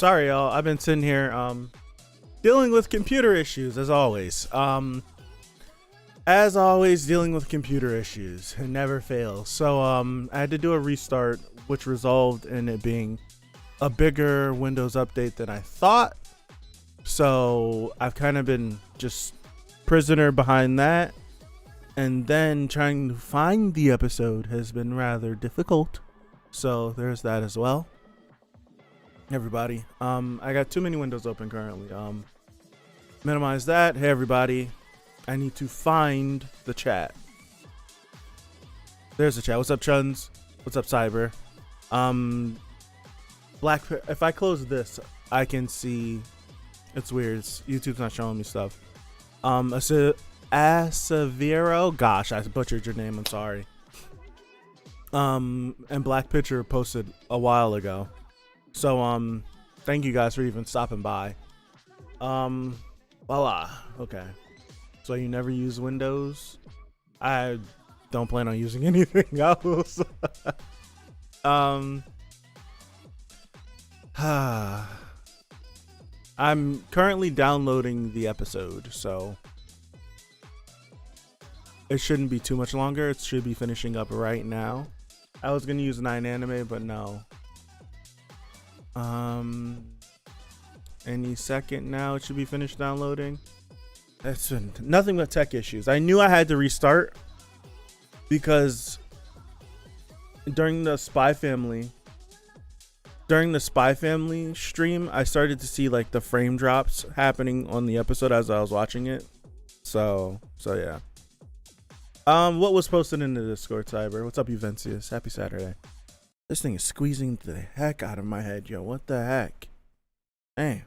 Sorry, y'all. I've been sitting here dealing with computer issues as always. Dealing with computer issues. It never fails. So I had to do a restart, which resulted in it being a bigger Windows update than I thought. So I've kind of been just prisoner behind that. And then trying to find the episode has been rather difficult. So there's that as well. Everybody, I got too many windows open currently. Minimize that. Hey everybody, I need to find the chat. There's the chat. What's up, Chuns? What's up, Cyber? If I close this, I can see. It's weird. YouTube's not showing me stuff. Asavero. Gosh, I butchered your name. I'm sorry. And Black Pitcher posted a while ago. So, thank you guys for even stopping by. Voila. Okay. So you never use Windows? I don't plan on using anything else. I'm currently downloading the episode, so it shouldn't be too much longer. It should be finishing up right now. I was gonna use 9anime, but no. Any second now it should be finished downloading. That's been nothing but tech issues. I knew I had to restart because during the Spy Family stream, I started to see like the frame drops happening on the episode as I was watching it. So yeah. What was posted in the Discord, Cyber? What's up, Juvencius? Happy Saturday. This thing is squeezing the heck out of my head, yo. What the heck? Hey.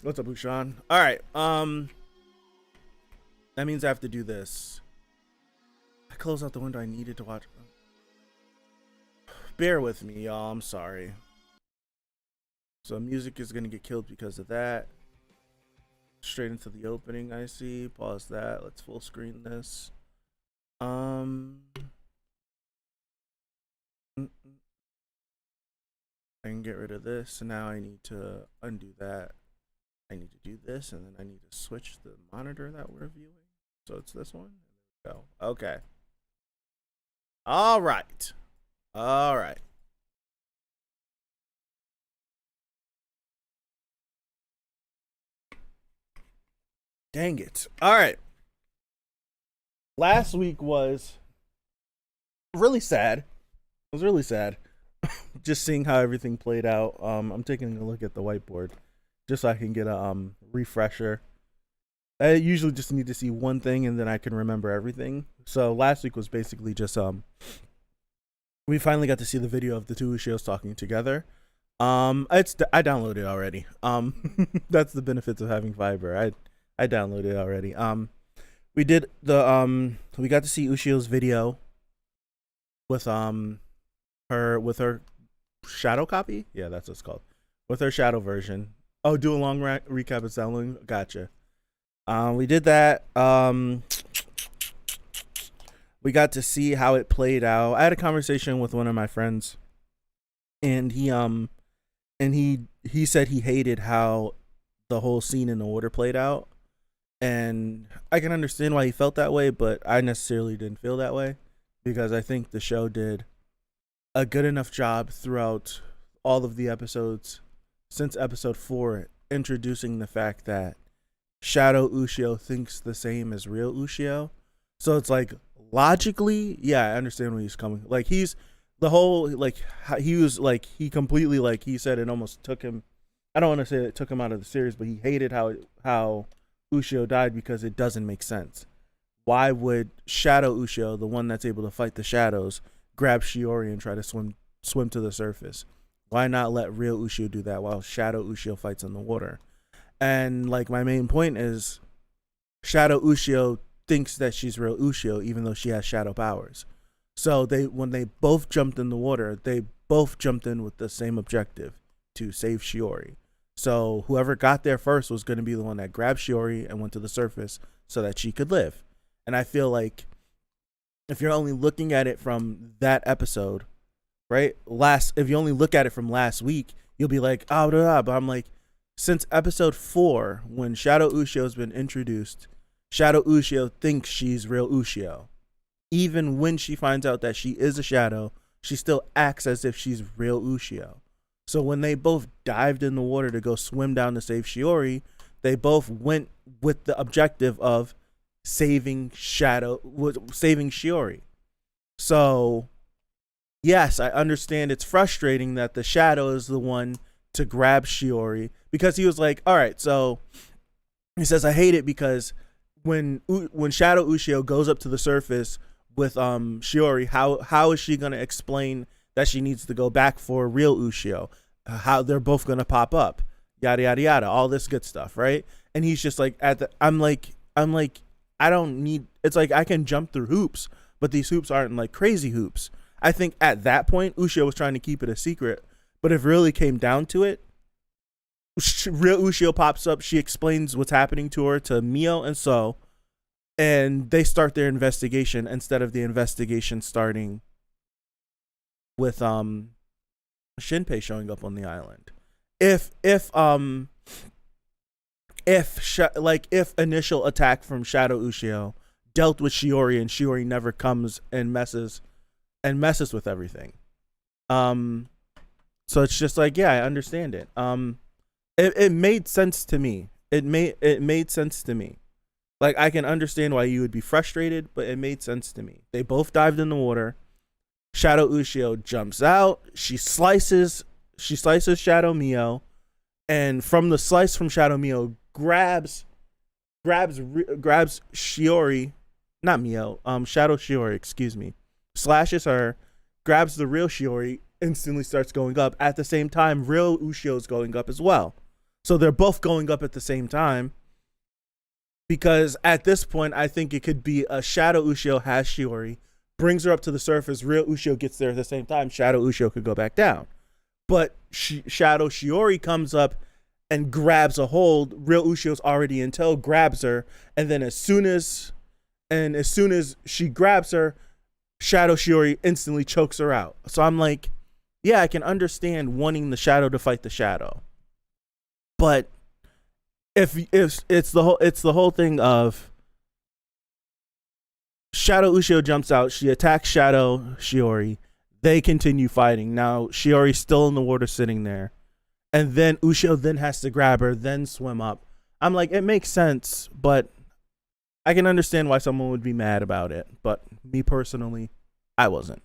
What's up, Ushan? All right. That means I have to do this. I closed out the window I needed to watch. Bear with me, y'all. I'm sorry. So music is gonna get killed because of that. Straight into the opening, I see. Pause that. Let's full screen this. I can get rid of this. So now I need to undo that. I need to do this, and then I need to switch the monitor that we're viewing. So it's this one. There we go. Okay. All right. All right. Dang it. All right. Last week was really sad. It was really sad. Just seeing how everything played out. I'm taking a look at the whiteboard just so I can get a refresher. I usually just need to see one thing and then I can remember everything. So last week was basically just we finally got to see the video of the two Ushios talking together. I downloaded it already. That's the benefits of having Fiverr. I downloaded it already. We did the we got to see Ushio's video with her shadow copy. Yeah, that's what it's called. With her shadow version. Oh, do a long recap of downloading. Gotcha. We did that. We got to see how it played out. I had a conversation with one of my friends, and he said he hated how the whole scene in the water played out. And I can understand why he felt that way, but I necessarily didn't feel that way because I think the show did a good enough job throughout all of the episodes since episode 4, introducing the fact that Shadow Ushio thinks the same as real Ushio. So it's like logically, yeah, I understand where he's coming. Like he's the whole like he was like he completely like he said it almost took him. I don't want to say it took him out of the series, but he hated how Ushio died because it doesn't make sense. Why would Shadow Ushio, the one that's able to fight the shadows, grab Shiori and try to swim to the surface? Why not let real Ushio do that while Shadow Ushio fights in the water? And like my main point is Shadow Ushio thinks that she's real Ushio even though she has shadow powers. So when they both jumped in the water, they both jumped in with the same objective, to save Shiori. So whoever got there first was going to be the one that grabbed Shiori and went to the surface so that she could live. And I feel like if you're only looking at it from that episode, right? If you only look at it from last week, you'll be like, oh, blah, blah. But I'm like, since episode 4, when Shadow Ushio's been introduced, Shadow Ushio thinks she's real Ushio. Even when she finds out that she is a shadow, she still acts as if she's real Ushio. So when they both dived in the water to go swim down to save Shiori, they both went with the objective of saving Shiori. So yes, I understand it's frustrating that the shadow is the one to grab Shiori, because he was like, all right, so he says, I hate it because when Shadow Ushio goes up to the surface with Shiori, how is she going to explain that she needs to go back for real Ushio? How they're both going to pop up, yada, yada, yada, all this good stuff, right? And he's just like, I'm like, I don't need, it's like I can jump through hoops, but these hoops aren't like crazy hoops. I think at that point, Ushio was trying to keep it a secret, but if it really came down to it, real Ushio pops up, she explains what's happening to her to Mio and So, and they start their investigation instead of the investigation starting with Shinpei showing up on the island. If initial attack from Shadow Ushio dealt with Shiori and Shiori never comes and messes with everything. So it's just like, yeah, I understand it. It made sense to me. It made sense to me. Like, I can understand why you would be frustrated, but it made sense to me. They both dived in the water. Shadow Ushio jumps out. She slices Shadow Mio, and from the slice from Shadow Mio, grabs Shiori, not Mio, Shadow Shiori, excuse me, slashes her, grabs the real Shiori, instantly starts going up. At the same time, real Ushio is going up as well. So they're both going up at the same time. Because at this point, I think it could be a Shadow Ushio has Shiori, brings her up to the surface, real Ushio gets there at the same time, Shadow Ushio could go back down. But Shadow Shiori comes up and grabs a hold, real Ushio's already in tow, grabs her, and then as soon as she grabs her, Shadow Shiori instantly chokes her out. So I'm like, yeah, I can understand wanting the shadow to fight the shadow. But if it's the whole thing of Shadow Ushio jumps out, she attacks Shadow Shiori, they continue fighting. Now Shiori's still in the water sitting there, and then Ushio then has to grab her, then swim up. I'm like, it makes sense, but I can understand why someone would be mad about it. But me personally, I wasn't.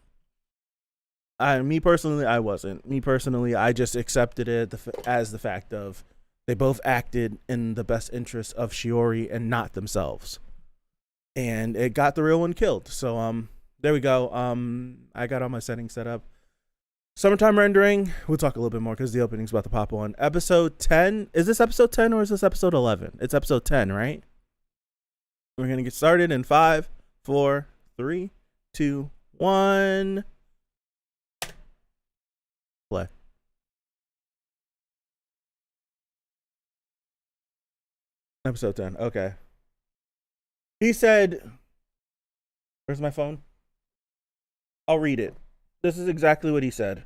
I just accepted it as the fact of they both acted in the best interest of Shiori and not themselves. And it got the real one killed. So there we go. I got all my settings set up. Summertime rendering, we'll talk a little bit more because the opening's about to pop on. Episode 10. Is this episode 10 or is this episode 11? It's episode 10, right? We're going to get started in 5, 4, 3, 2, 1. Play. Episode 10. Okay. He said, where's my phone? I'll read it. This is exactly what he said.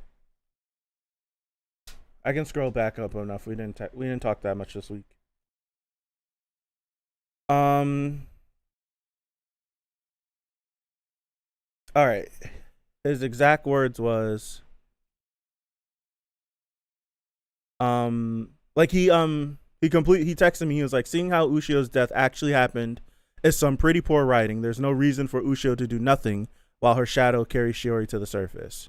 I can scroll back up enough. We didn't talk that much this week. All right. His exact words was like he texted me. He was like, seeing how Ushio's death actually happened is some pretty poor writing. There's no reason for Ushio to do nothing while her shadow carries Shiori to the surface.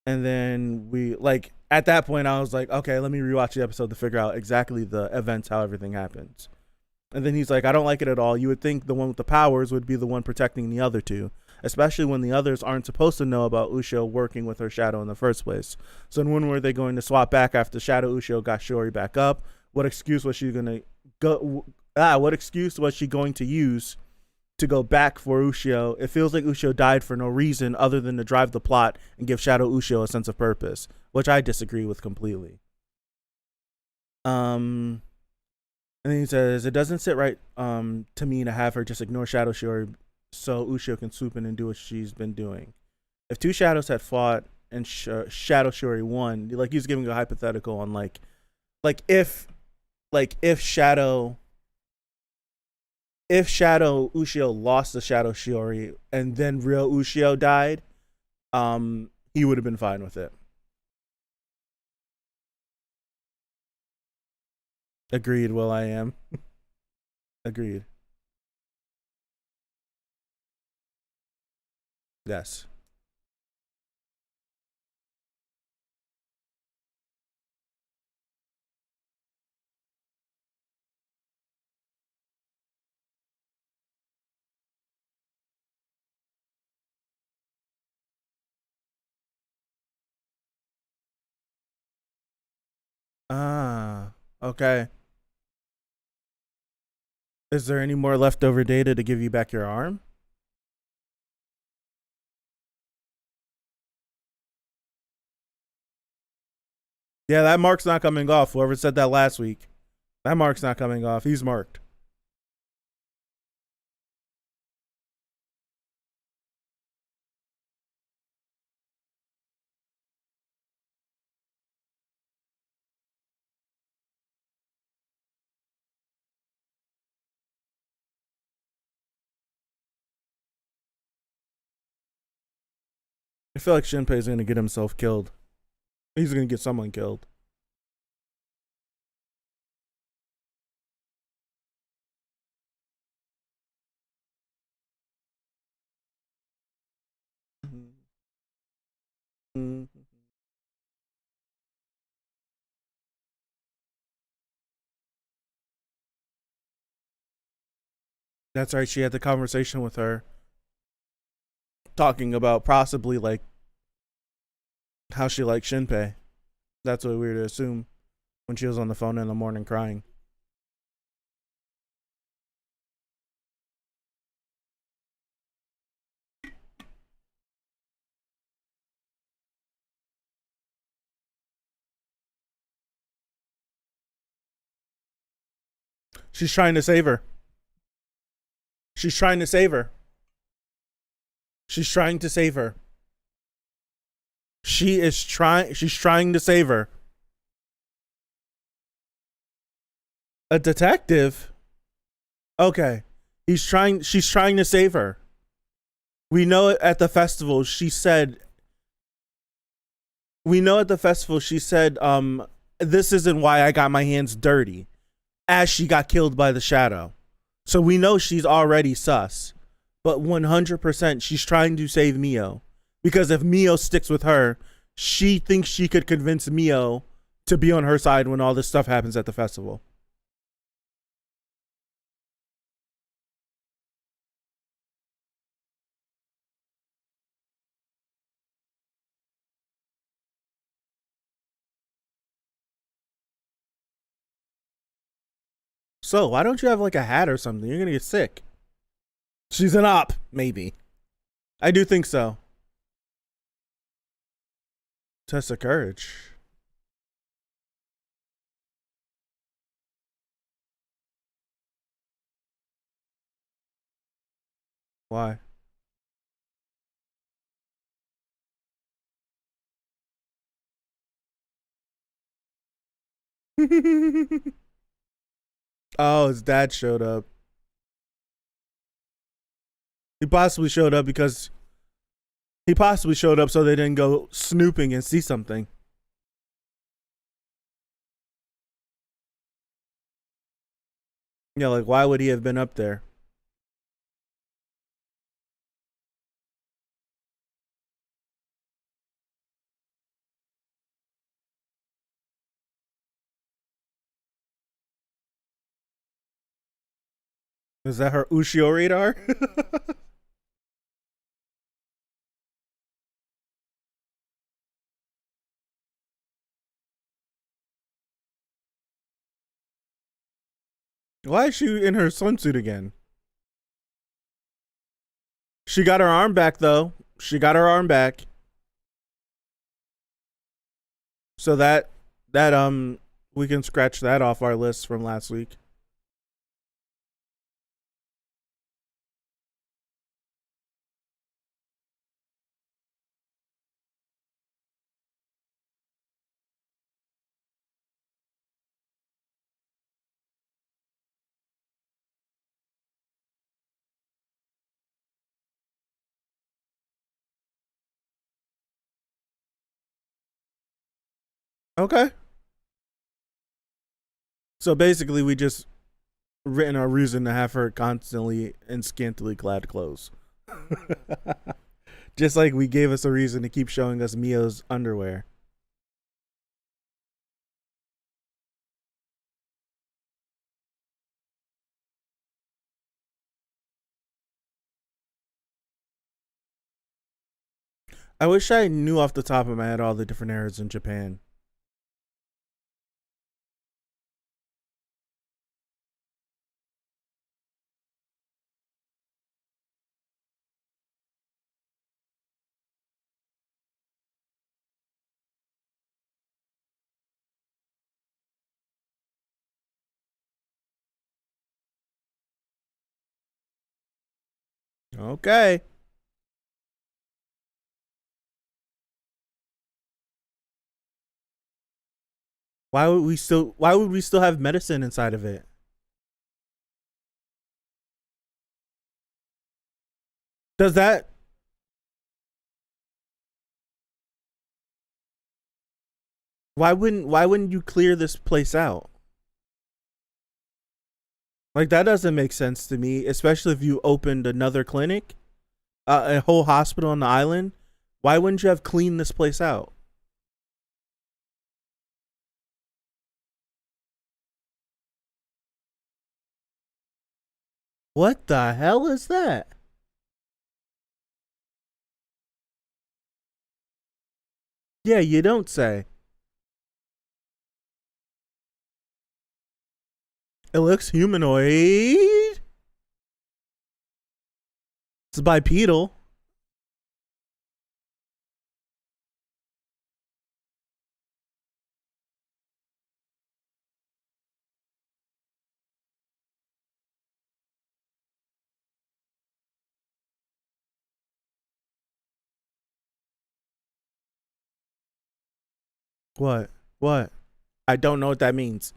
And then we, like, at that point I was like, okay, let me rewatch the episode to figure out exactly the events, how everything happens. And then he's like, I don't like it at all. You would think the one with the powers would be the one protecting the other two, especially when the others aren't supposed to know about Ushio working with her shadow in the first place. So when were they going to swap back after Shadow Ushio got Shiori back up? What excuse was she going to use to go back for Ushio? It feels like Ushio died for no reason other than to drive the plot and give Shadow Ushio a sense of purpose, which I disagree with completely. And then he says, it doesn't sit right to me to have her just ignore Shadow Shiori so Ushio can swoop in and do what she's been doing. If two shadows had fought and Shadow Shiori won, like he's giving a hypothetical on like if Shadow Ushio lost to Shadow Shiori and then real Ushio died, he would have been fine with it. Agreed. Well, I am. Agreed. Yes. Ah, okay. Is there any more leftover data to give you back your arm? Yeah, that mark's not coming off. Whoever said that last week, that mark's not coming off. He's marked. I feel like Shinpei's gonna get himself killed. He's gonna get someone killed. That's right. She had the conversation with her, talking about possibly like how she liked Shinpei. That's what we were to assume when she was on the phone in the morning crying. She's trying to save her. She's trying to save her. She's trying to save her. She's trying to save her. A detective? Okay. She's trying to save her. We know it at the festival. She said this isn't why I got my hands dirty, as she got killed by the shadow. So we know she's already sus. But 100% she's trying to save Mio. Because if Mio sticks with her, she thinks she could convince Mio to be on her side when all this stuff happens at the festival. So why don't you have like a hat or something? You're gonna get sick. She's an op, maybe. I do think so. Test of courage. Why? Oh, his dad showed up. He possibly showed up so they didn't go snooping and see something. Yeah, like why would he have been up there? Is that her Ushio radar? Why is she in her swimsuit again? She got her arm back though. She got her arm back. So that we can scratch that off our list from last week. Okay. So basically, we just written our reason to have her constantly in scantily clad clothes. Just like we gave us a reason to keep showing us Mio's underwear. I wish I knew off the top of my head all the different eras in Japan. Okay. Why would we still have medicine inside of it? Does that why wouldn't you clear this place out? Like that doesn't make sense to me, especially if you opened another clinic, a whole hospital on the island. Why wouldn't you have cleaned this place out? What the hell is that? Yeah, you don't say. It looks humanoid. It's bipedal. What? What? I don't know what that means.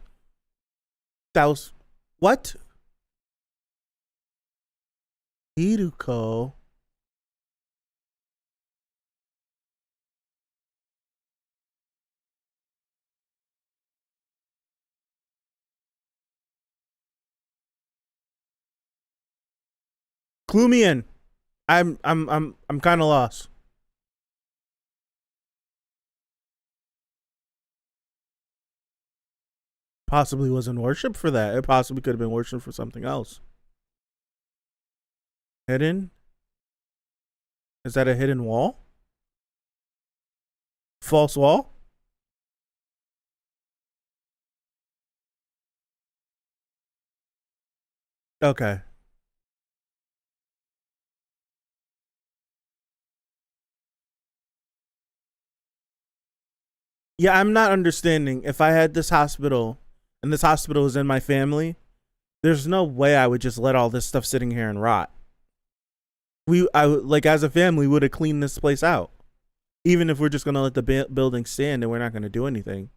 That was what? Iruko. Clue me in. I'm kind of lost. Possibly wasn't worship for that. It possibly could have been worship for something else. Hidden? Is that a hidden wall? False wall? Okay. Yeah, I'm not understanding. If I had this hospital and this hospital is in my family, there's no way I would just let all this stuff sitting here and rot. Like as a family would have cleaned this place out. Even if we're just gonna let the building stand and we're not gonna do anything.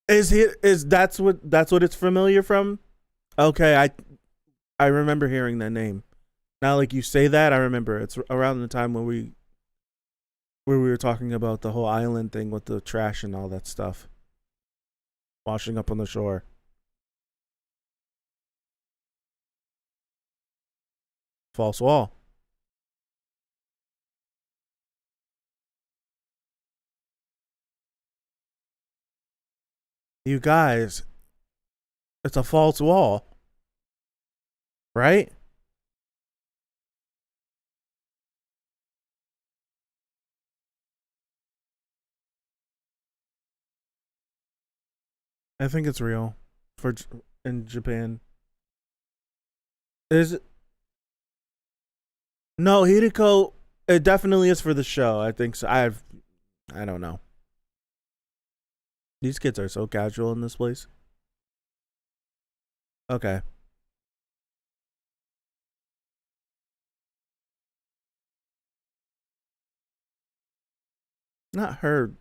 Is that's what it's familiar from? Okay, I remember hearing that name. Now, like you say that, I remember it's around the time when we were talking about the whole island thing with the trash and all that stuff washing up on the shore. False wall. You guys, it's a false wall, right? I think it's real for in Japan. Is no Hideko? It definitely is for the show. I think so. I don't know. These kids are so casual in this place. Okay, not her.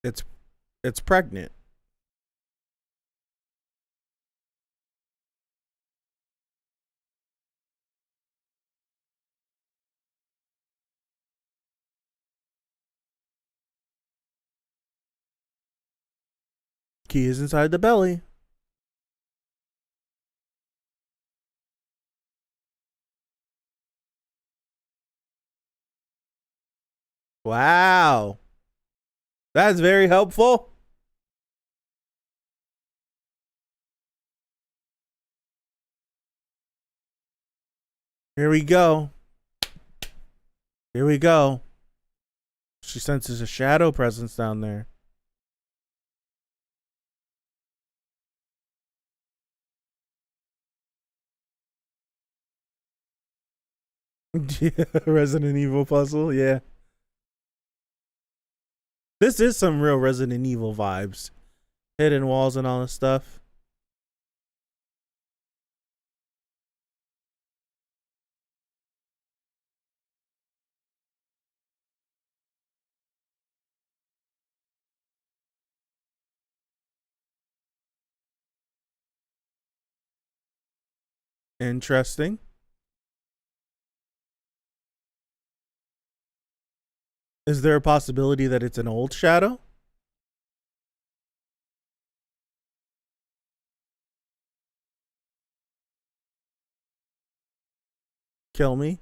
It's pregnant. Key is inside the belly. Wow. That's very helpful. Here we go. Here we go. She senses a shadow presence down there. Yeah, Resident Evil puzzle, yeah. This is some real Resident Evil vibes. Hidden walls and all this stuff. Interesting. Is there a possibility that it's an old shadow? Kill me.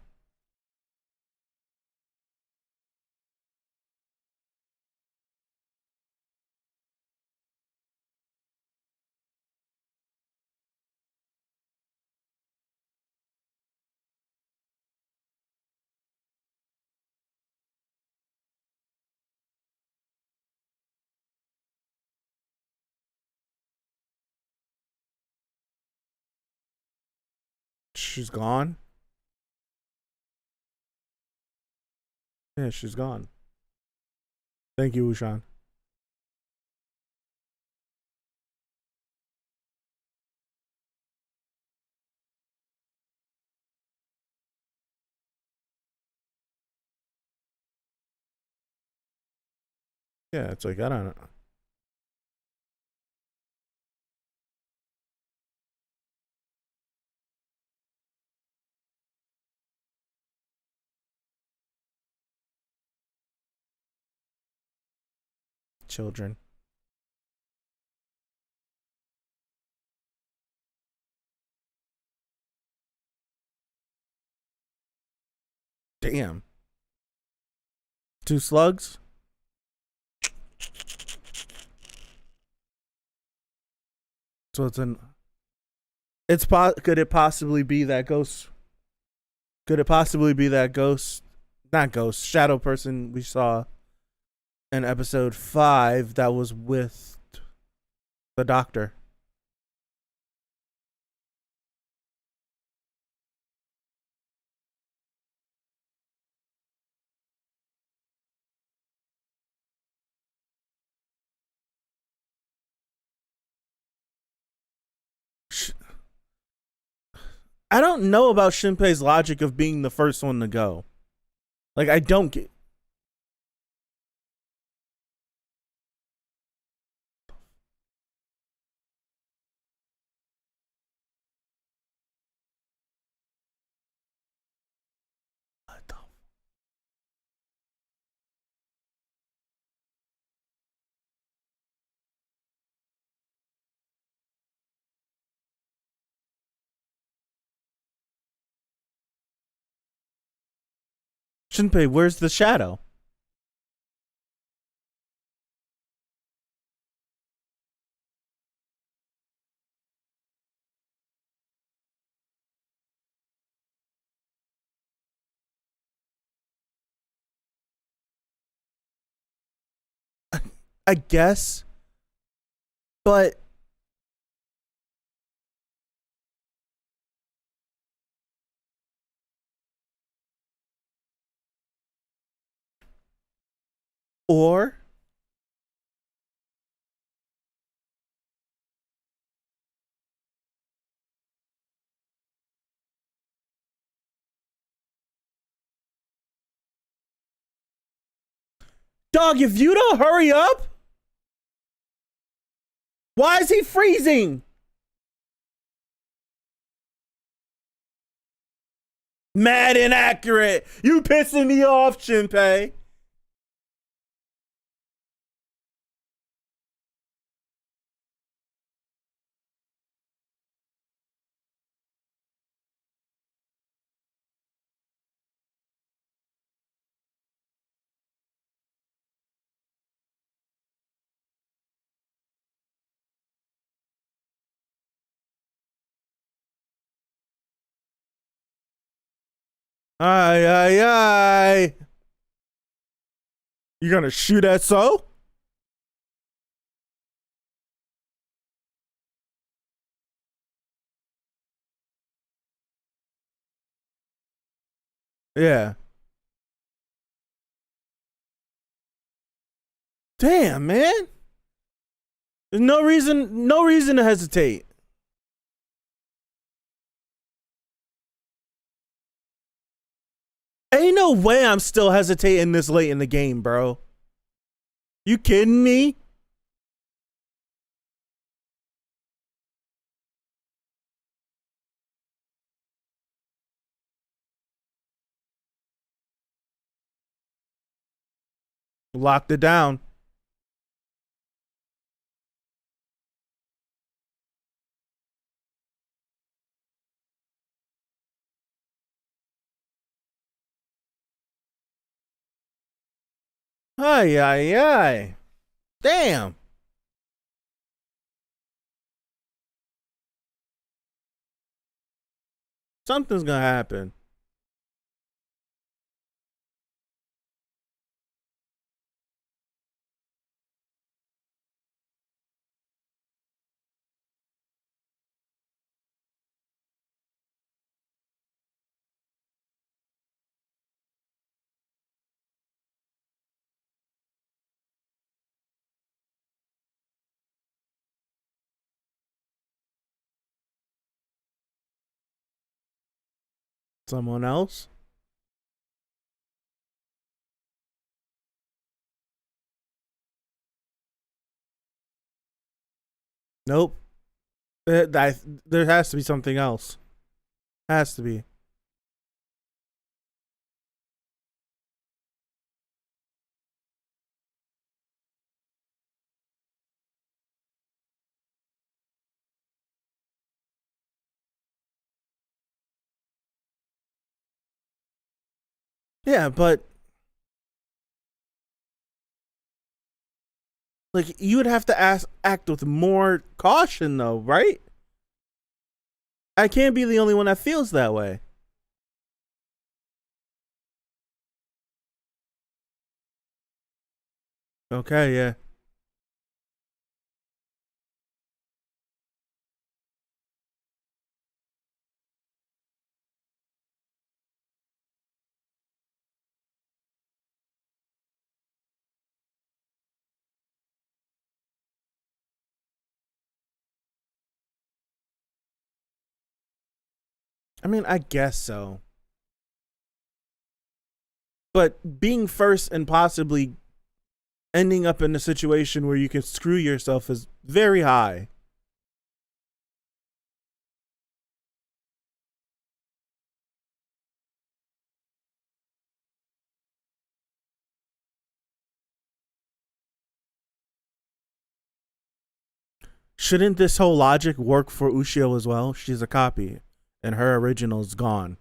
She's gone. Yeah, she's gone. Thank you, Ushan. Yeah, it's like, I don't know. Children. Damn. 2 slugs? So it's an. Could it possibly be that ghost? Could it possibly be that ghost? Not ghost. Shadow person we saw in episode 5 that was with the doctor. I don't know about Shinpei's logic of being the first one to go. Like, I don't get. What the? Shinpei, where's the shadow? I guess, but or dog, if you don't hurry up, Why is he freezing? Mad inaccurate. You pissing me off, Shinpei. Ay, ay, ay. You gonna shoot at So? Yeah. Damn, man. There's no reason to hesitate. Ain't no way I'm still hesitating this late in the game, bro. You kidding me? Locked it down. Ay, ay, ay. Damn. Something's gonna happen. Someone else? Nope. There has to be something else. Has to be. Yeah, but like you would have to act with more caution though, right? I can't be the only one that feels that way. Okay, yeah. I mean, I guess so. But being first and possibly ending up in a situation where you can screw yourself is very high. Shouldn't this whole logic work for Ushio as well? She's a copy, and her original is gone.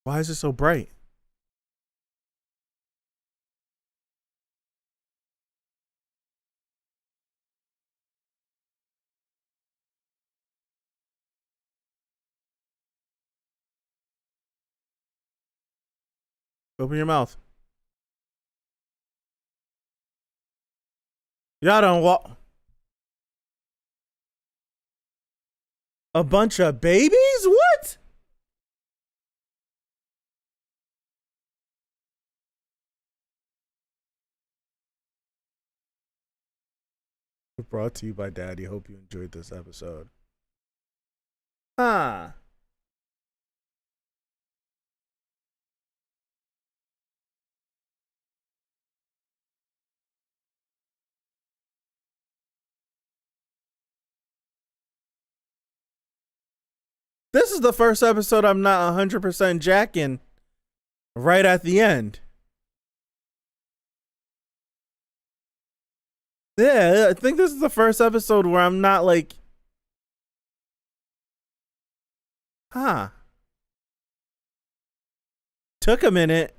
Why is it so bright? Open your mouth. Y'all don't walk. A bunch of babies? What? Brought to you by Daddy. Hope you enjoyed this episode. Huh. This is the first episode I'm not 100% jacking right at the end. Yeah, I think this is the first episode where I'm not like, huh. Took a minute.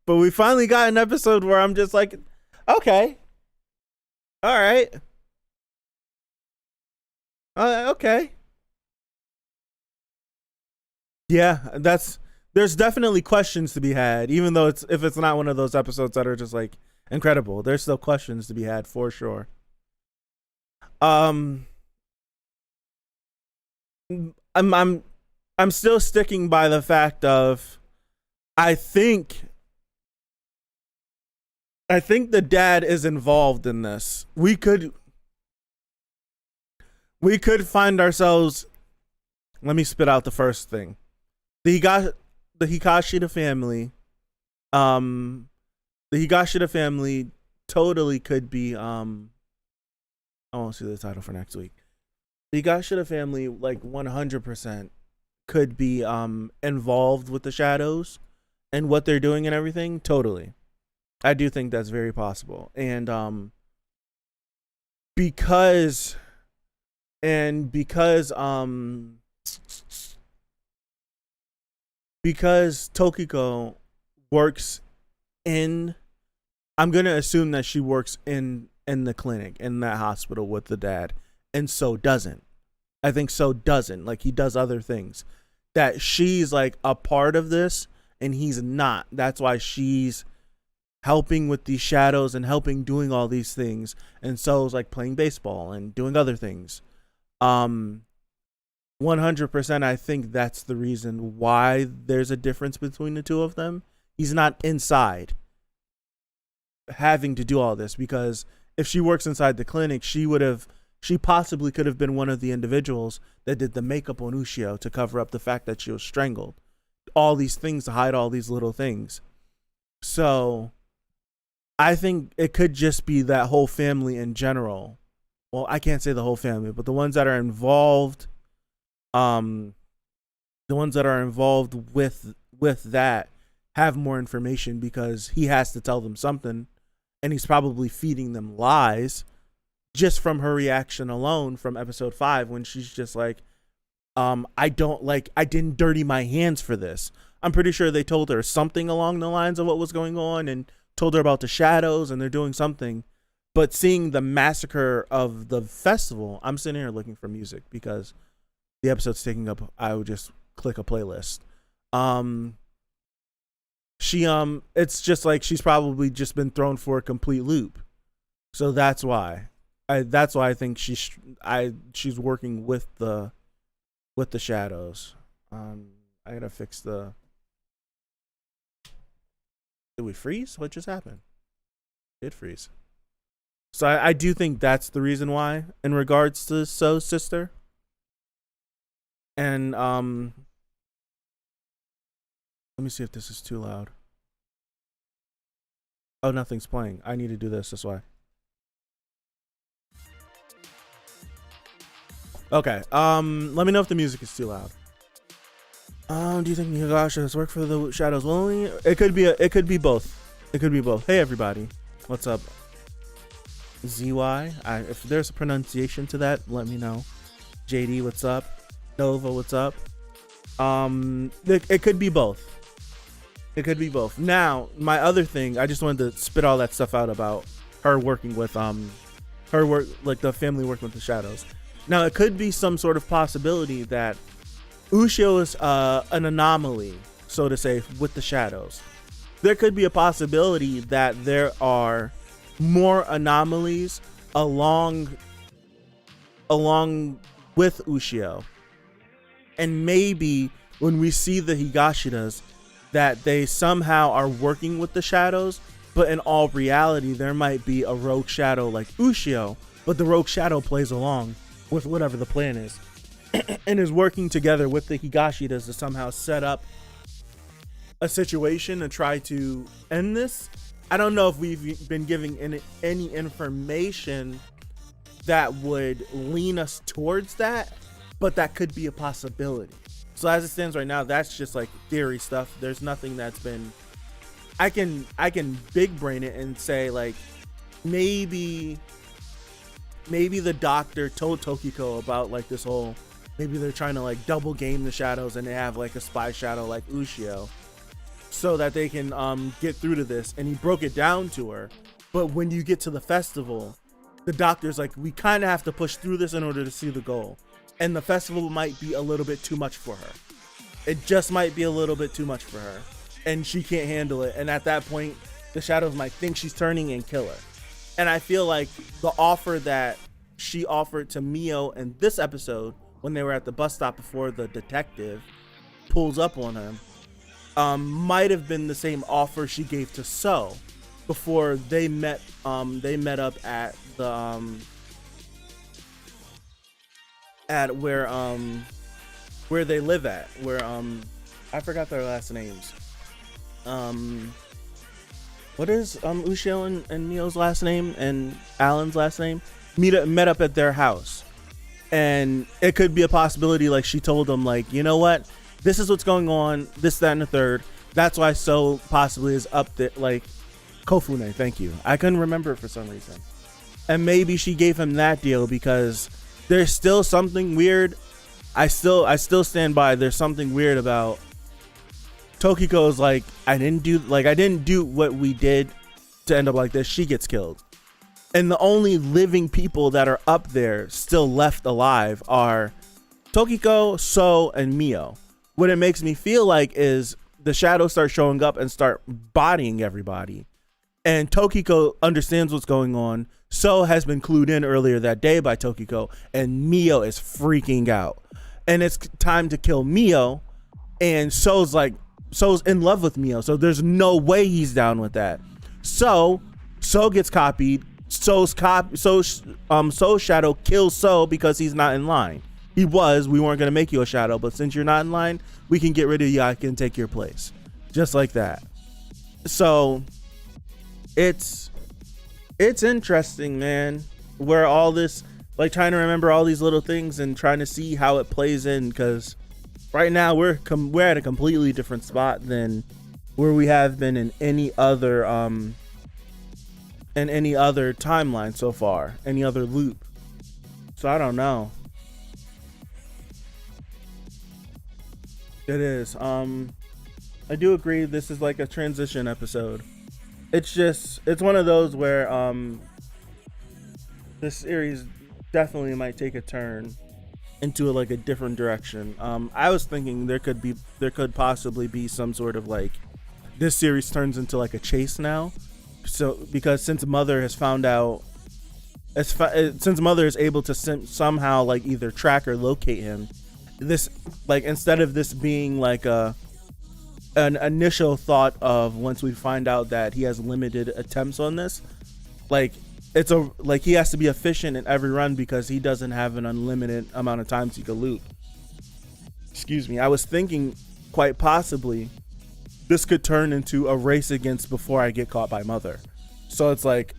But we finally got an episode where I'm just like, okay. All right. Okay. Yeah, there's definitely questions to be had, even though if it's not one of those episodes that are just like incredible. There's still questions to be had for sure. I'm still sticking by the fact of I think the dad is involved in this. We could find ourselves. Let me spit out the first thing. The Higashida family. The Higashida family totally could be. I won't see the title for next week. The Higashida family, like 100%, could be involved with the shadows and what they're doing and everything. Totally, I do think that's very possible, and because Tokiko works in, I'm gonna assume that she works in the clinic, in that hospital with the dad, and So doesn't. I think So doesn't. Like, he does other things. That she's like a part of this and he's not. That's why she's helping with these shadows and helping doing all these things, and So's like playing baseball and doing other things. 100%, I think that's the reason why there's a difference between the two of them. He's not inside having to do all this, because if she works inside the clinic, she possibly could have been one of the individuals that did the makeup on Ushio to cover up the fact that she was strangled. All these things to hide all these little things. So I think it could just be that whole family in general. Well, I can't say the whole family, but the ones that are involved, with that have more information, because he has to tell them something, and he's probably feeding them lies just from her reaction alone from episode 5, when she's just like, I didn't dirty my hands for this. I'm pretty sure they told her something along the lines of what was going on and told her about the shadows and they're doing something. But seeing the massacre of the festival, I'm sitting here looking for music because the episode's taking up, I would just click a playlist. It's just like she's probably just been thrown for a complete loop. So that's why. I think she's working with the shadows. I gotta fix the. Did we freeze? What just happened? It freeze. So I do think that's the reason why, in regards to So's sister. And let me see if this is too loud. Oh, nothing's playing. I need to do this. That's why. Okay. Let me know if the music is too loud. Do you think Higashi has worked for the Shadows only? It could be both. It could be both. Hey everybody, what's up? ZY. If there's a pronunciation to that, let me know. JD, what's up? Nova, what's up? It could be both. It could be both. Now, my other thing, I just wanted to spit all that stuff out about her working with her work, like the family working with the shadows. Now, it could be some sort of possibility that Ushio is an anomaly, so to say, with the shadows. There could be a possibility that there are more anomalies along with Ushio. And maybe when we see the Higashidas, that they somehow are working with the shadows But in all reality, there might be a rogue shadow like Ushio, but the rogue shadow plays along with whatever the plan is and is working together with the Higashiras to somehow set up a situation and try to end this. I don't know if we've been giving any information that would lean us towards that, but that could be a possibility. So as it stands right now, that's just like theory stuff. There's nothing that's been, I can big brain it and say like maybe the doctor told Tokiko about like this whole, maybe they're trying to like double game the shadows and they have like a spy shadow like Ushio so that they can get through to this, and he broke it down to her. But when you get to the festival, the doctor's like, we kind of have to push through this in order to see the goal, and the festival might be a little bit too much for her. It just might be a little bit too much for her, and she can't handle it, and at that point the shadows might think she's turning and kill her. And I feel like the offer that she offered to Mio in this episode when they were at the bus stop before the detective pulls up on him might have been the same offer she gave to So before they met up at the at where they live at, where I forgot their last names. What is Ushio and Mio's last name and Alan's last name? Met up at their house. And it could be a possibility, like she told them, like, you know what, this is what's going on, this, that, and the third. That's why So possibly is up there, like Kofune, thank you. I couldn't remember it for some reason. And maybe she gave him that deal because there's still something weird. I still stand by, there's something weird about Tokiko's like, I didn't do what we did to end up like this. She gets killed. And the only living people that are up there still left alive are Tokiko, So, and Mio. What it makes me feel like is the shadows start showing up and start bodying everybody. And Tokiko understands what's going on. So has been clued in earlier that day by Tokiko, and Mio is freaking out. And it's time to kill Mio. And So's in love with Mio, so there's no way he's down with that. So gets copied. So's shadow kills So because he's not in line. We weren't gonna make you a shadow, but since you're not in line, we can get rid of you. I can take your place, just like that. So it's interesting, man. Where all this, like, trying to remember all these little things and trying to see how it plays in, because right now we're at a completely different spot than where we have been in any other timeline so far, any other loop. So I don't know. It is. I do agree this is like a transition episode. It's one of those where this series definitely might take a turn into like a different direction. I was thinking there could possibly be some sort of like, this series turns into like a chase now. So because since Mother has found out, since Mother is able to somehow like either track or locate him, this, like, instead of this being like an initial thought of once we find out that he has limited attempts on this, like he has to be efficient in every run because he doesn't have an unlimited amount of times he could loop. Excuse me. I was thinking quite possibly this could turn into a race against before I get caught by Mother. So it's like,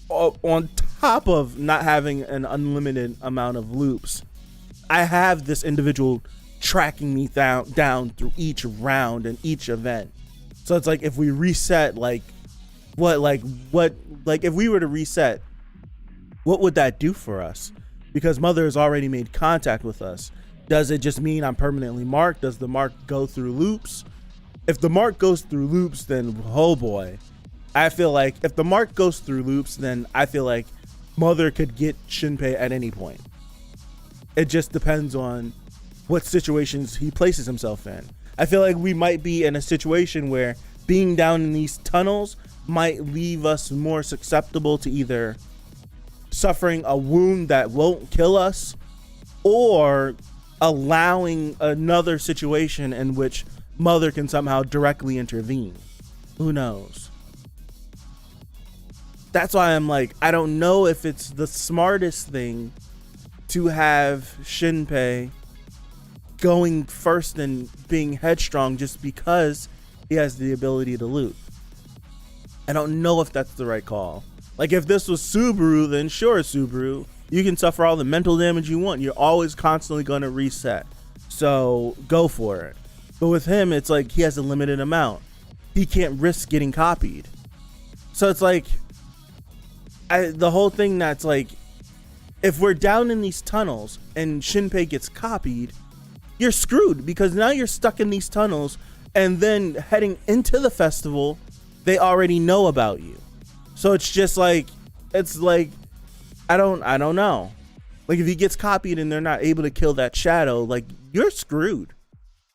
on top of not having an unlimited amount of loops, I have this individual tracking me down through each round and each event. So it's like, if we reset, if we were to reset, what would that do for us? Because Mother has already made contact with us. Does it just mean I'm permanently marked? Does the mark go through loops? If the mark goes through loops, then oh boy. I feel like if the mark goes through loops, then I feel like Mother could get Shinpei at any point. It just depends on what situations he places himself in. I feel like we might be in a situation where being down in these tunnels might leave us more susceptible to either suffering a wound that won't kill us or allowing another situation in which Mother can somehow directly intervene. Who knows? that's why I'm like, I don't know if it's the smartest thing to have Shinpei going first and being headstrong just because he has the ability to loot. I don't know if that's the right call. Like, if this was Subaru, then sure, Subaru, you can suffer all the mental damage you want. You're always constantly going to reset. So go for it. But with him, it's like he has a limited amount. He can't risk getting copied. So it's like, the whole thing that's like, if we're down in these tunnels and Shinpei gets copied, you're screwed, because now you're stuck in these tunnels, and then heading into the festival, they already know about you. So it's just like, it's like, I don't know. Like, if he gets copied and they're not able to kill that shadow, like, you're screwed.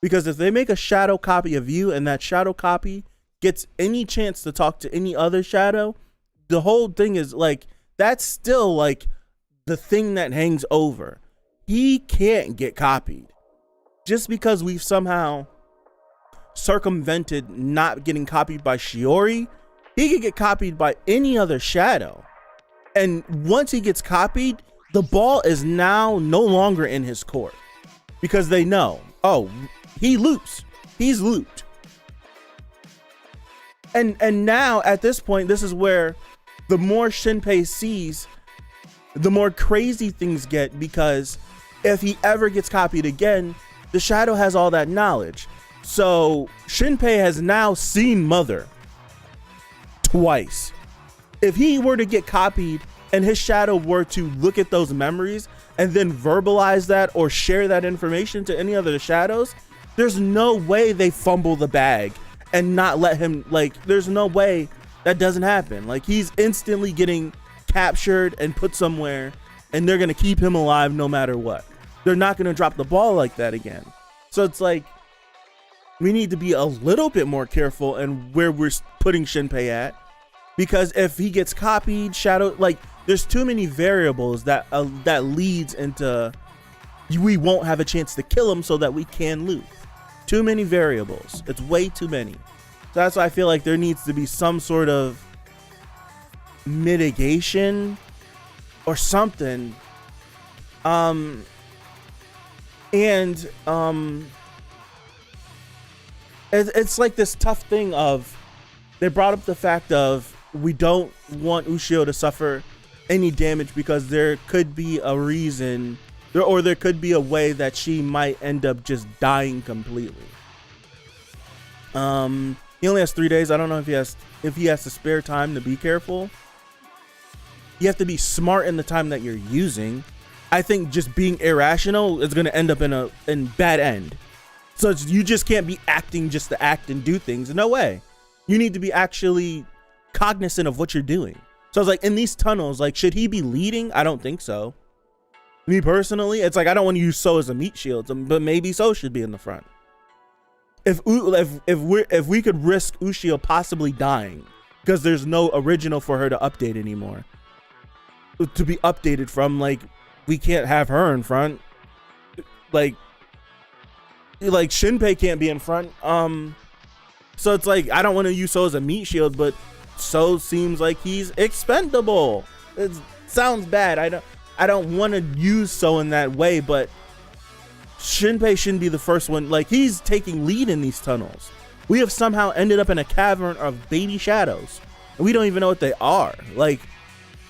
Because if they make a shadow copy of you and that shadow copy gets any chance to talk to any other shadow, the whole thing is like, that's still like the thing that hangs over. He can't get copied. Just because we've somehow circumvented not getting copied by Shiori, he could get copied by any other shadow. And once he gets copied, the ball is now no longer in his court, because they know, oh, he loops. He's looped. And now at this point, this is where the more Shinpei sees, the more crazy things get, because if he ever gets copied again, the shadow has all that knowledge. So Shinpei has now seen Mother twice. If he were to get copied and his shadow were to look at those memories and then verbalize that or share that information to any other shadows, there's no way they fumble the bag and not let him, like, there's no way that doesn't happen. Like, he's instantly getting captured and put somewhere, and they're gonna keep him alive no matter what. They're not gonna drop the ball like that again. So it's like, we need to be a little bit more careful in where we're putting Shinpei at, because if he gets copied, shadow, like, there's too many variables that that leads into we won't have a chance to kill him so that we can loot. Too many variables. It's way too many. So that's why I feel like there needs to be some sort of mitigation or something. It's like this tough thing of, they brought up the fact of, we don't want Ushio to suffer any damage because there could be a reason, or there could be a way that she might end up just dying completely. He only has 3 days. I don't know if he has to spare time to be careful. You have to be smart in the time that you're using. I think just being irrational is going to end up in bad end. So you just can't be acting just to act and do things. No way. You need to be actually cognizant of what you're doing. So I was like, in these tunnels, like, should he be leading? I don't think so. Me personally, it's like, I don't want to use So as a meat shield, but maybe So should be in the front. If we could risk Ushio possibly dying because there's no original for her to update anymore, to be updated from, like, we can't have her in front. Like Shinpei can't be in front. So it's like, I don't want to use So as a meat shield, but So seems like he's expendable. It sounds bad. I don't want to use So in that way, but Shinpei shouldn't be the first one. Like, he's taking lead in these tunnels. We have somehow ended up in a cavern of baby shadows, and we don't even know what they are. Like,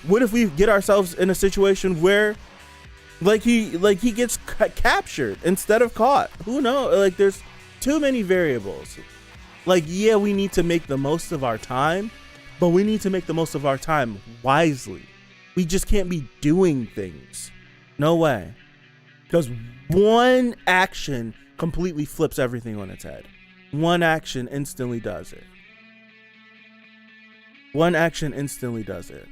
what if we get ourselves in a situation where he gets captured instead of caught? Who knows? Like, there's too many variables. Like, yeah, we need to make the most of our time, but we need to make the most of our time wisely. We just can't be doing things. No way. Because one action completely flips everything on its head. One action instantly does it. One action instantly does it.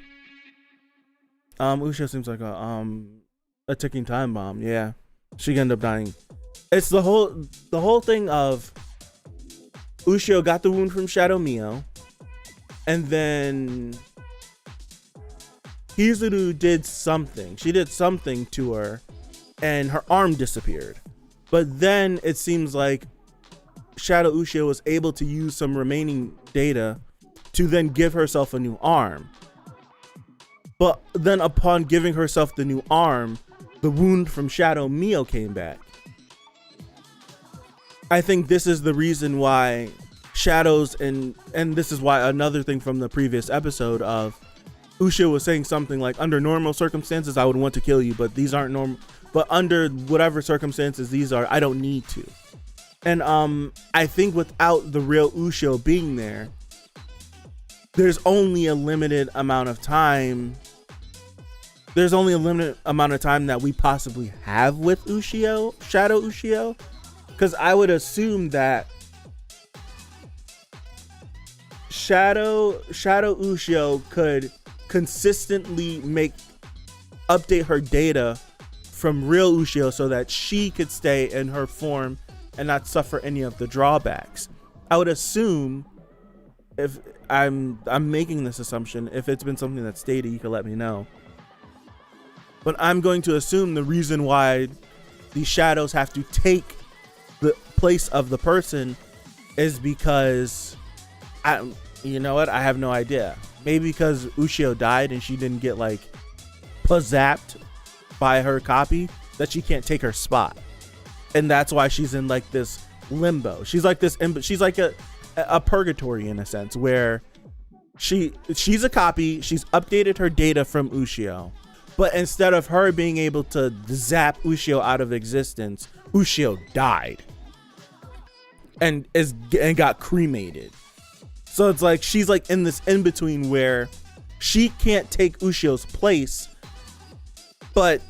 Ushio seems like a ticking time bomb. Yeah, she ended up dying. It's the whole thing of Ushio got the wound from Shadow Mio, and then Hizuru did something. She did something to her, and her arm disappeared. But then it seems like Shadow Ushio was able to use some remaining data to then give herself a new arm. But then upon giving herself the new arm, the wound from Shadow Mio came back. I think this is the reason why Shadows and this is why another thing from the previous episode of Ushio was saying something like, under normal circumstances I would want to kill you, but these aren't normal, but under whatever circumstances these are, I don't need to. And I think without the real Ushio being there, there's only a limited amount of time. There's only a limited amount of time that we possibly have with Ushio, Shadow Ushio, because I would assume that Shadow Ushio could consistently update her data from real Ushio so that she could stay in her form and not suffer any of the drawbacks. I would assume, if I'm making this assumption, if it's been something that's stated, you can let me know. But I'm going to assume the reason why these shadows have to take the place of the person is because you know what? I have no idea. Maybe because Ushio died and she didn't get like zapped by her copy, that she can't take her spot. And that's why she's in like this limbo. She's like this, she's like a purgatory in a sense, where she's a copy. She's updated her data from Ushio, but instead of her being able to zap Ushio out of existence, Ushio died and got cremated. So it's like she's like in this in between where she can't take Ushio's place, but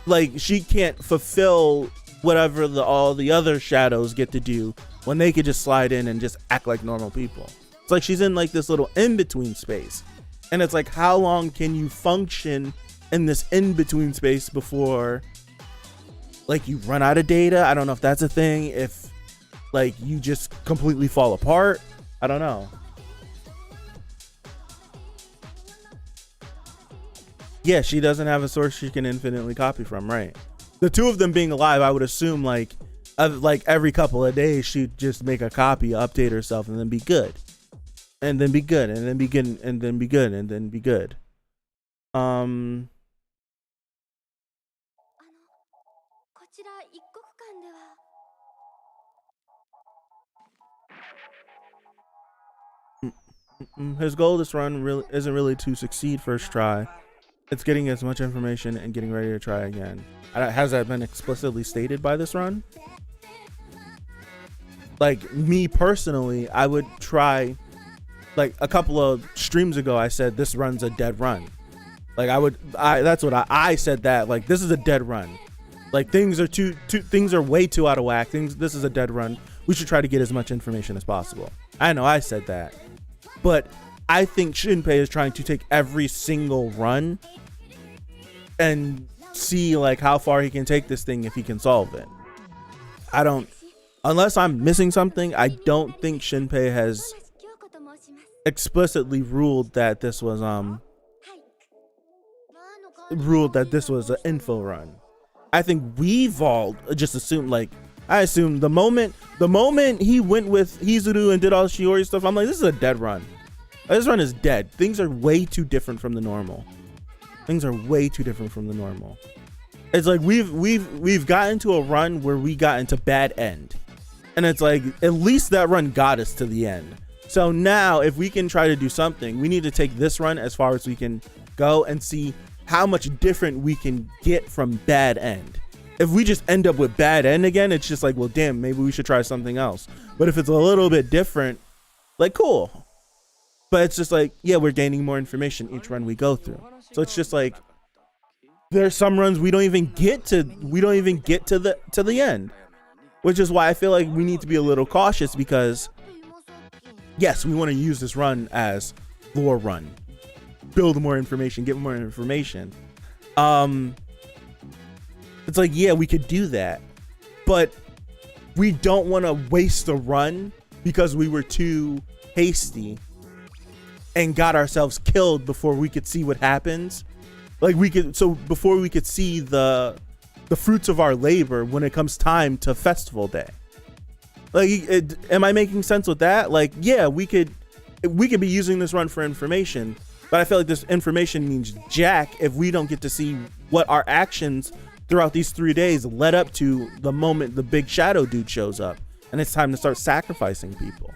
like she can't fulfill whatever all the other shadows get to do when they could just slide in and just act like normal people. It's like she's in like this little in-between space. And it's like, how long can you function in this in-between space before like you run out of data? I don't know if that's a thing. If like you just completely fall apart. I don't know. Yeah, she doesn't have a source she can infinitely copy from, right? The two of them being alive, I would assume like every couple of days she'd just make a copy, update herself, and then be good. And then be good, and then be good, and then be good, and then be good. His goal this run really isn't really to succeed first try. It's getting as much information and getting ready to try again. Has that been explicitly stated by this run? Like me personally, I would try, like a couple of streams ago, I said this run's a dead run. Like that's what I said, that like this is a dead run. Like things are way too out of whack. This is a dead run. We should try to get as much information as possible. I know I said that, but I think Shinpei is trying to take every single run and see like how far he can take this thing if he can solve it. Unless I'm missing something, I don't think Shinpei has explicitly ruled that this was an info run. I think we've all just assumed, like I assumed the moment he went with Hizuru and did all the Shiori stuff, I'm like, this is a dead run. This run is dead. Things are way too different from the normal. It's like we've gotten to a run where we got into bad end, and it's like at least that run got us to the end. So now if we can try to do something, we need to take this run as far as we can go and see how much different we can get from bad end. If we just end up with bad end again, it's just like, well, damn, maybe we should try something else. But if it's a little bit different, like, cool. But it's just like, yeah, we're gaining more information each run we go through. So it's just like, there's some runs we don't even get to the end, which is why I feel like we need to be a little cautious, because yes, we want to use this run as lore run, build more information, get more information. It's like, yeah, we could do that, but we don't want to waste the run because we were too hasty and got ourselves killed before we could see what happens. Like before we could see the fruits of our labor when it comes time to festival day. Like, am I making sense with that? Like, yeah, we could be using this run for information, But I feel like this information means jack if we don't get to see what our actions throughout these 3 days led up to the moment the big shadow dude shows up and it's time to start sacrificing people.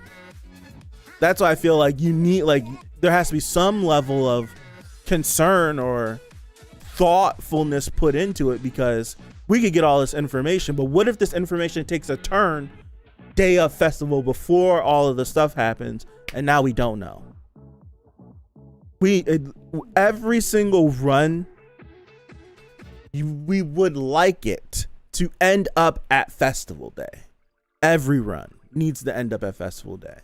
That's why I feel like you need, like, there has to be some level of concern or thoughtfulness put into it, because we could get all this information, but what if this information takes a turn day of festival before all of the stuff happens and now we don't know? Every single run, we would like it to end up at festival day. Every run needs to end up at festival day.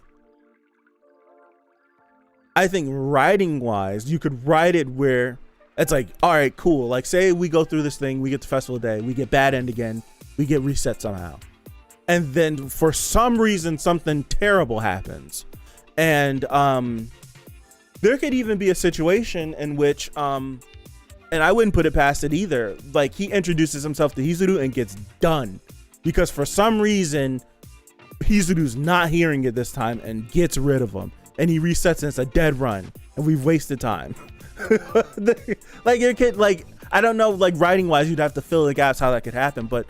I think writing wise, you could write it where it's like, all right, cool. Like, say we go through this thing, we get to festival day, we get bad end again, we get reset somehow. And then for some reason, something terrible happens. And there could even be a situation in which, and I wouldn't put it past it either, like he introduces himself to Hizuru and gets done. Because for some reason, Hizuru's not hearing it this time and gets rid of him. And he resets and it's a dead run. And we've wasted time. Like, your kid, like, I don't know, like, writing wise, you'd have to fill the gaps how that could happen. But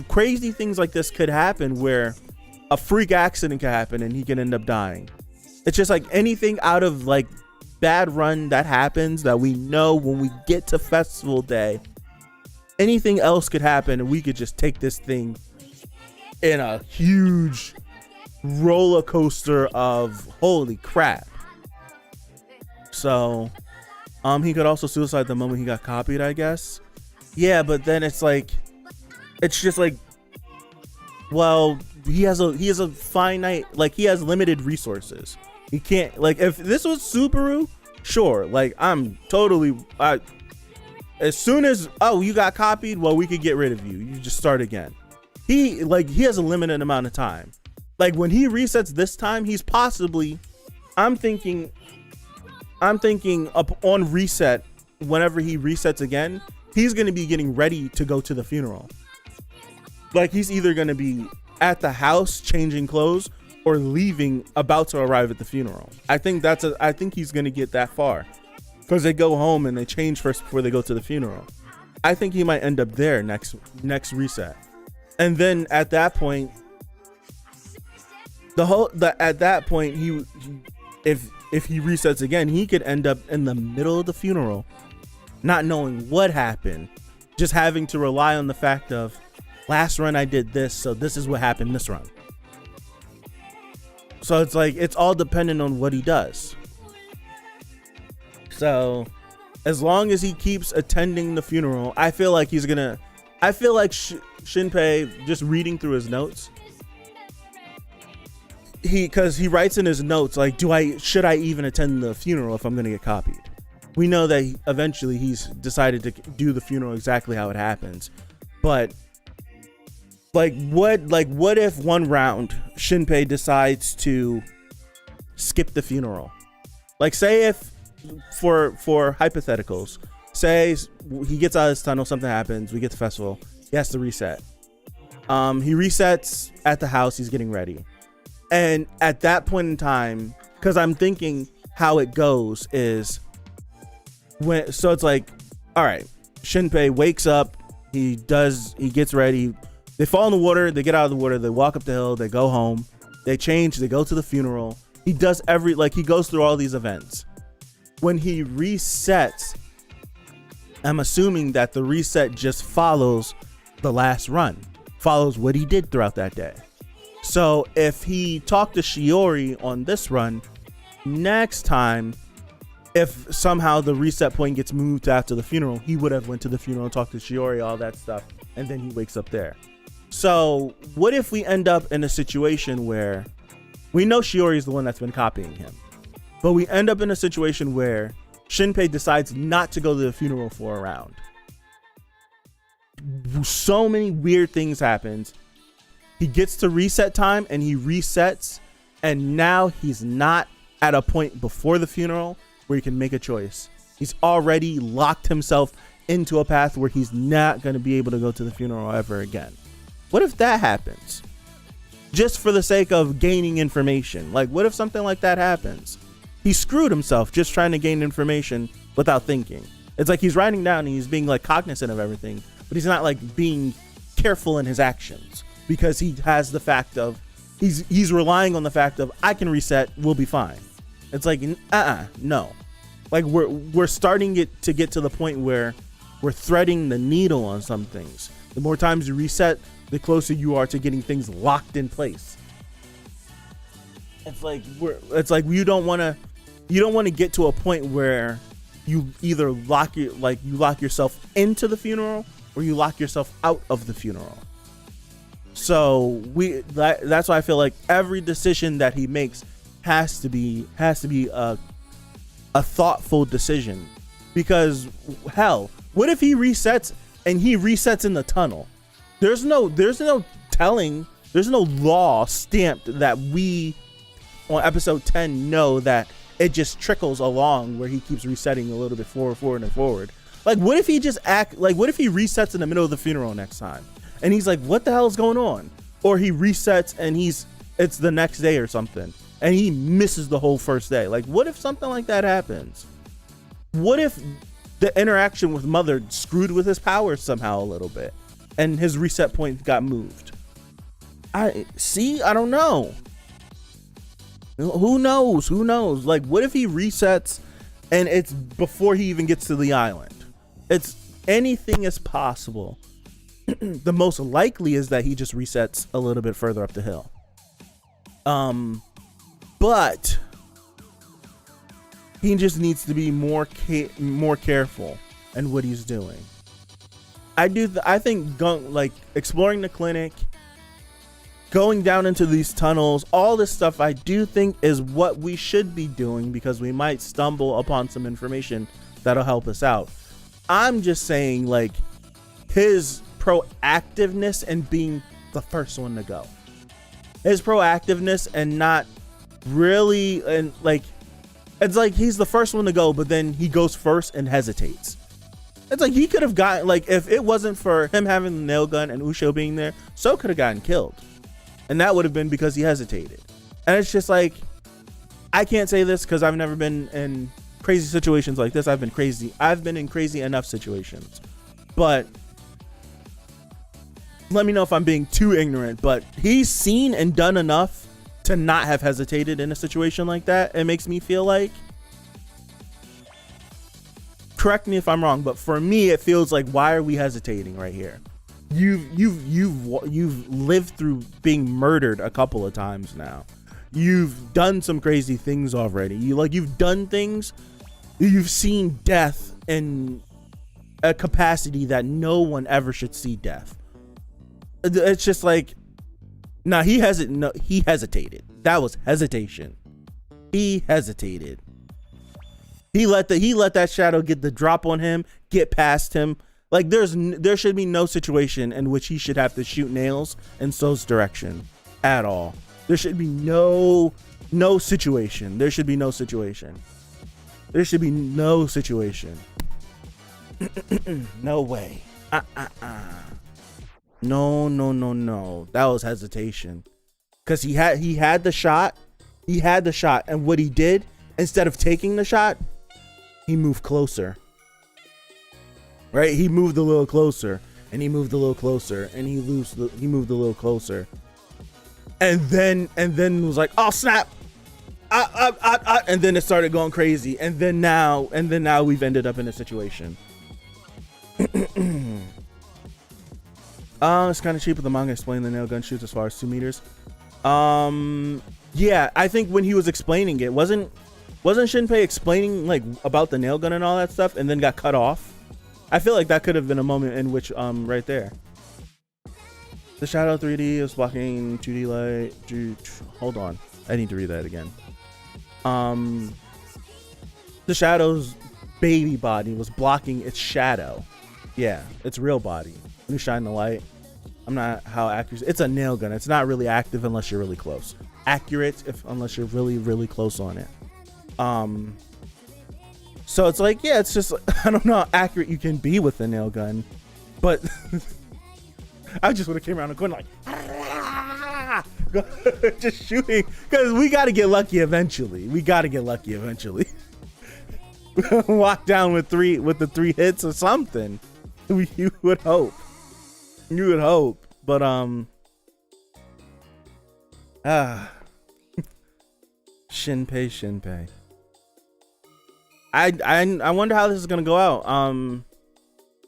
crazy things like this could happen where a freak accident could happen and he can end up dying. It's just like anything out of like bad run that happens that we know when we get to festival day, anything else could happen and we could just take this thing in a huge roller coaster of holy crap. So he could also suicide the moment he got copied, I guess. Yeah, but then it's like, it's just like, well, he has a finite, like, he has limited resources. He can't, like, if this was Subaru, sure, like, I'm totally, as soon as, oh, you got copied, well, we could get rid of you. You just start again. He has a limited amount of time. Like, when he resets this time, he's possibly, I'm thinking up on reset, whenever he resets again, he's going to be getting ready to go to the funeral. Like, he's either going to be at the house changing clothes or leaving, about to arrive at the funeral. I think he's going to get that far, because they go home and they change first before they go to the funeral. I think he might end up there next reset. And then at that point, if he resets again, he could end up in the middle of the funeral, not knowing what happened, just having to rely on the fact of, last run I did this, so this is what happened this run. So it's like, it's all dependent on what he does. So as long as he keeps attending the funeral, I feel like Shinpei, just reading through his notes, because he writes in his notes, like, should I even attend the funeral if I'm gonna get copied? We know that eventually he's decided to do the funeral exactly how it happens, but what if one round Shinpei decides to skip the funeral? Like, say if, for hypotheticals, say he gets out of his tunnel, something happens, we get to festival, he has to reset. He resets at the house, he's getting ready. And at that point in time, because I'm thinking how it goes is, so it's like, all right, Shinpei wakes up, he gets ready, they fall in the water, they get out of the water, they walk up the hill, they go home, they change, they go to the funeral. He does he goes through all these events. When he resets, I'm assuming that the reset just follows the last run, follows what he did throughout that day. So if he talked to Shiori on this run, next time, if somehow the reset point gets moved after the funeral, he would have went to the funeral, talked to Shiori, all that stuff, and then he wakes up there. So what if we end up in a situation where we know Shiori is the one that's been copying him, but we end up in a situation where Shinpei decides not to go to the funeral for a round. So many weird things happen. He gets to reset time and he resets, and now he's not at a point before the funeral where he can make a choice. He's already locked himself into a path where he's not going to be able to go to the funeral ever again. What if that happens? Just for the sake of gaining information. Like, what if something like that happens? he screwed himself just trying to gain information without thinking. It's like he's writing down and he's being like cognizant of everything, but he's not like being careful in his actions because he has the fact of he's relying on the fact of I can reset, we'll be fine. It's like no. Like we're starting to get to the point where we're threading the needle on some things. The more times you reset, the closer you are to getting things locked in place. It's like you don't want to get to a point where you either lock yourself into the funeral or you lock yourself out of the funeral. So that's why I feel like every decision that he makes has to be a thoughtful decision, because hell, what if he resets and he resets in the tunnel? There's no law stamped that we on episode 10 know that it just trickles along where he keeps resetting a little bit forward and forward. Like what if he resets in the middle of the funeral next time and he's like, what the hell is going on? Or he resets and it's the next day or something and he misses the whole first day. Like what if something like that happens? What if the interaction with Mother screwed with his powers somehow a little bit and his reset point got moved? I don't know. Who knows? Like, what if he resets and it's before he even gets to the island? It's anything is possible. The most likely is that he just resets a little bit further up the hill. But he just needs to be more careful in what he's doing. I think like exploring the clinic, going down into these tunnels, all this stuff, I do think is what we should be doing because we might stumble upon some information that'll help us out. I'm just saying, like, his proactiveness and being the first one to go. His proactiveness and not really, and like, it's like he's the first one to go, but then he goes first and hesitates. It's like he could have gotten, like, if it wasn't for him having the nail gun and Ushio being there, So could have gotten killed. And that would have been because he hesitated. And it's just like, I can't say this because I've never been in crazy situations like this. I've been in crazy enough situations. But let me know if I'm being too ignorant. But he's seen and done enough to not have hesitated in a situation like that. It makes me feel like, correct me if I'm wrong, but for me, it feels like, why are we hesitating right here? You've lived through being murdered a couple of times now. You've done some crazy things already. You've done things. You've seen death in a capacity that no one ever should see death. It's just like, nah, he hesitated. That was hesitation. He hesitated. He let that shadow get the drop on him, get past him. Like there should be no situation in which he should have to shoot nails in So's direction at all. There should be no situation. There should be no situation. There should be no situation. No way. No. That was hesitation. Cause he had the shot. And what he did, instead of taking the shot, he moved closer. Right? He moved a little closer, and he moved a little closer, and he moved a little closer. And then was like, oh snap. And then it started going crazy. And then now we've ended up in a situation. It's kind of cheap with the manga explaining the nail gun shoots as far as 2 meters. Yeah, I think when he was explaining it, wasn't Shinpei explaining like about the nail gun and all that stuff, and then got cut off? I feel like that could have been a moment in which, right there. The shadow 3D is blocking 2D light. Hold on, I need to read that again. The shadow's baby body was blocking its shadow. Yeah, its real body. When you shine the light, I'm not how accurate. It's a nail gun. It's not really active unless you're really close. Accurate unless you're really, really close on it. So it's like, yeah, it's just, I don't know how accurate you can be with a nail gun, but I just would have came around the corner like, Just shooting, because we got to get lucky eventually. Walk down with the 3 hits or something. You would hope. But Shinpei. I wonder how this is gonna go out.